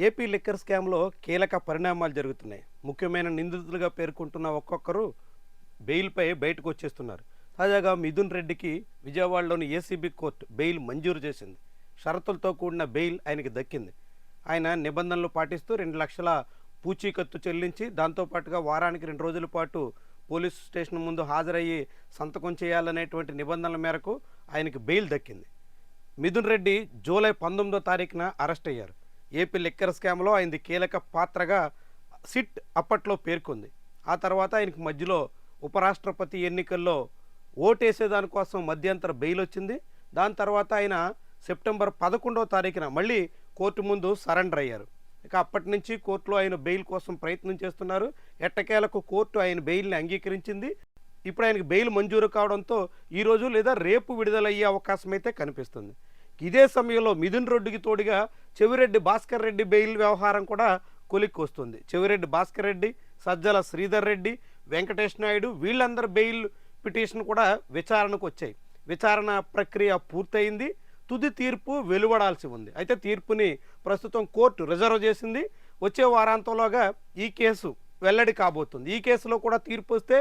AP liquor స్కామ్లో కీలక పరిణామాలు జరుగుతున్నాయి. ముఖ్యమైన నిందితులుగా పేర్కొంటున్న ఒక్కొక్కరు బెయిల్పై బయటకు వచ్చేస్తున్నారు. తాజాగా మిథున్ రెడ్డికి విజయవాడలోని ఏసీబీ కోర్టు బెయిల్ మంజూరు చేసింది. షరతులతో కూడిన బెయిల్ ఆయనకి దక్కింది. ఆయన నిబంధనలు పాటిస్తూ 2 లక్షల పూచీకత్తు చెల్లించి దాంతోపాటుగా వారానికి 2 రోజుల పాటు పోలీసు స్టేషన్ ముందు హాజరయ్యి సంతకం చేయాలనేటువంటి నిబంధనల మేరకు ఆయనకి బెయిల్ దక్కింది. మిథున్ రెడ్డి జూలై 19వ తారీఖున అరెస్ట్ అయ్యారు. ఏపీ లిక్కర్ స్కామ్లో ఆయనది కీలక పాత్రగా సిట్ అప్పట్లో పేర్కొంది. ఆ తర్వాత ఆయనకు మధ్యలో ఉపరాష్ట్రపతి ఎన్నికల్లో ఓటేసేదానికోసం మధ్యంతర బెయిల్ వచ్చింది. దాని తర్వాత ఆయన సెప్టెంబర్ 11వ తారీఖున మళ్ళీ కోర్టు ముందు సరెండర్ అయ్యారు. ఇక అప్పటి నుంచి కోర్టులో ఆయన బెయిల్ కోసం ప్రయత్నం చేస్తున్నారు. ఎట్టకేలకు కోర్టు ఆయన బెయిల్ని అంగీకరించింది. ఇప్పుడు ఆయనకు బెయిల్ మంజూరు కావడంతో ఈరోజు లేదా రేపు విడుదలయ్యే అవకాశం అయితే కనిపిస్తుంది. ఇదే సమయంలో మిథున్ రెడ్డికి తోడుగా చెవిరెడ్డి భాస్కర్ రెడ్డి బెయిల్ వ్యవహారం కూడా కొలిక్కొస్తుంది. చెవిరెడ్డి భాస్కర్ రెడ్డి, సజ్జల శ్రీధర్ రెడ్డి, వెంకటేష్ నాయుడు వీళ్ళందరి బెయిల్ పిటిషన్ కూడా విచారణకు వచ్చాయి. విచారణ ప్రక్రియ పూర్తయింది. తుది తీర్పు వెలువడాల్సి ఉంది. అయితే తీర్పుని ప్రస్తుతం కోర్టు రిజర్వ్ చేసింది. వచ్చే వారాంతంలోగా ఈ కేసు వెల్లడి కాబోతుంది. ఈ కేసులో కూడా తీర్పు వస్తే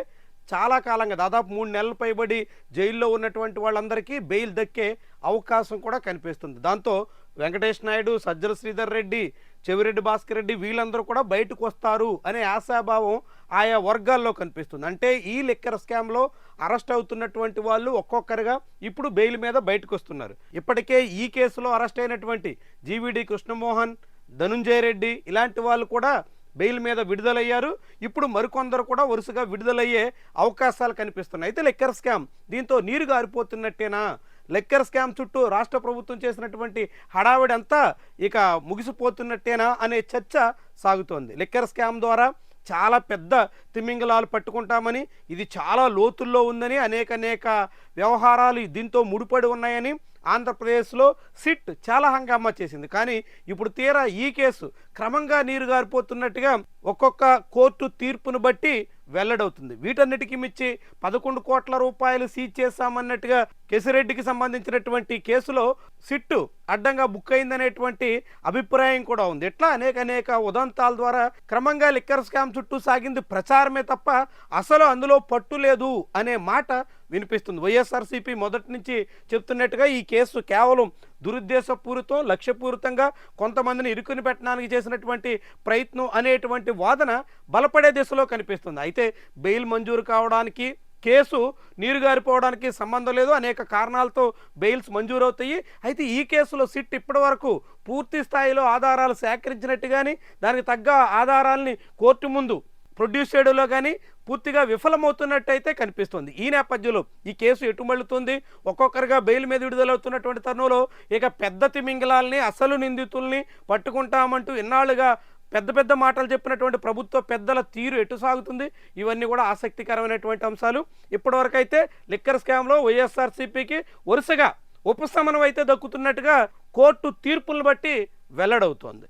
చాలా కాలంగా దాదాపు 3 నెలలు పైబడి జైల్లో ఉన్నటువంటి వాళ్ళందరికీ బెయిల్ దక్కే అవకాశం కూడా కనిపిస్తుంది. దాంతో వెంకటేష్ నాయుడు, సజ్జల శ్రీధర్ రెడ్డి, చెవిరెడ్డి భాస్కర్ రెడ్డి వీళ్ళందరూ కూడా బయటకు వస్తారు అనే ఆశాభావం ఆయా వర్గాల్లో కనిపిస్తుంది. అంటే ఈ లిక్కర్ స్కామ్లో అరెస్ట్ అవుతున్నటువంటి వాళ్ళు ఒక్కొక్కరుగా ఇప్పుడు బెయిల్ మీద బయటకు వస్తున్నారు. ఇప్పటికే ఈ కేసులో అరెస్ట్ అయినటువంటి జీవీడి కృష్ణమోహన్, ధనుంజయ రెడ్డి ఇలాంటి వాళ్ళు కూడా బెయిల్ మీద విడుదలయ్యారు. ఇప్పుడు మరికొందరు కూడా వరుసగా విడుదలయ్యే అవకాశాలు కనిపిస్తున్నాయి. అయితే లిక్కర్ స్కామ్ దీంతో నీరు గారిపోతున్నట్టేనా? లిక్కర్ స్కామ్ చుట్టూ రాష్ట్ర ప్రభుత్వం చేసినటువంటి హడావిడి అంతా ఇక ముగిసిపోతున్నట్టేనా అనే చర్చ సాగుతోంది. లిక్కర్ స్కామ్ ద్వారా చాలా పెద్ద తిమింగలాలు పట్టుకుంటామని, ఇది చాలా లోతుల్లో ఉందని, అనేక వ్యవహారాలు దీంతో ముడిపడి ఉన్నాయని ఆంధ్రప్రదేశ్లో సిట్ చాలా హంగామా చేసింది. కానీ ఇప్పుడు తీరా ఈ కేసు క్రమంగా నీరు గారిపోతున్నట్టుగా ఒక్కొక్క కోర్టు తీర్పును బట్టి వెల్లడవుతుంది. వీటన్నిటికీ మించి 11 కోట్ల రూపాయలు సీజ్ చేశామన్నట్టుగా కేసిరెడ్డికి సంబంధించినటువంటి కేసులో సిట్టు అడ్డంగా బుక్ అయిందనేటువంటి అభిప్రాయం కూడా ఉంది. ఇట్లా అనేక ఉదంతాల ద్వారా క్రమంగా లిక్కర్ స్కామ్ చుట్టూ సాగింది ప్రచారమే తప్ప అసలు అందులో పట్టు లేదు అనే మాట వినిపిస్తుంది. వైఎస్ఆర్సీపీ మొదటి నుంచి చెప్తున్నట్టుగా ఈ కేసు కేవలం దురుద్దేశపూరితం, లక్ష్యపూరితంగా కొంతమందిని ఇరుకుని పెట్టడానికి చేసినటువంటి ప్రయత్నం అనేటువంటి వాదన బలపడే దిశలో కనిపిస్తుంది. అయితే బెయిల్ మంజూరు కావడానికి, కేసు నీరుగారిపోవడానికి సంబంధం లేదు. అనేక కారణాలతో బెయిల్స్ మంజూరవుతాయి. అయితే ఈ కేసులో సిట్ ఇప్పటి వరకు పూర్తి స్థాయిలో ఆధారాలు సేకరించినట్టు కానీ, దానికి తగ్గ ఆధారాలని కోర్టు ముందు ప్రొడ్యూస్ చేయడంలో కానీ పూర్తిగా విఫలమవుతున్నట్టయితే కనిపిస్తుంది. ఈ నేపథ్యంలో ఈ కేసు ఎటు మళ్ళుతుంది? ఒక్కొక్కరుగా బెయిల్ మీద విడుదలవుతున్నటువంటి తరుణంలో ఇక పెద్ద తిమింగలాల్ని, అసలు నిందితుల్ని పట్టుకుంటామంటూ ఇన్నాళ్లుగా పెద్ద మాటలు చెప్పినటువంటి ప్రభుత్వ పెద్దల తీరు ఎటు సాగుతుంది? ఇవన్నీ కూడా ఆసక్తికరమైనటువంటి అంశాలు. ఇప్పటివరకు అయితే లిక్కర్ స్కామ్లో వైఎస్ఆర్సీపీకి వరుసగా ఉపశమనం అయితే దక్కుతున్నట్టుగా కోర్టు తీర్పులను బట్టి వెల్లడవుతోంది.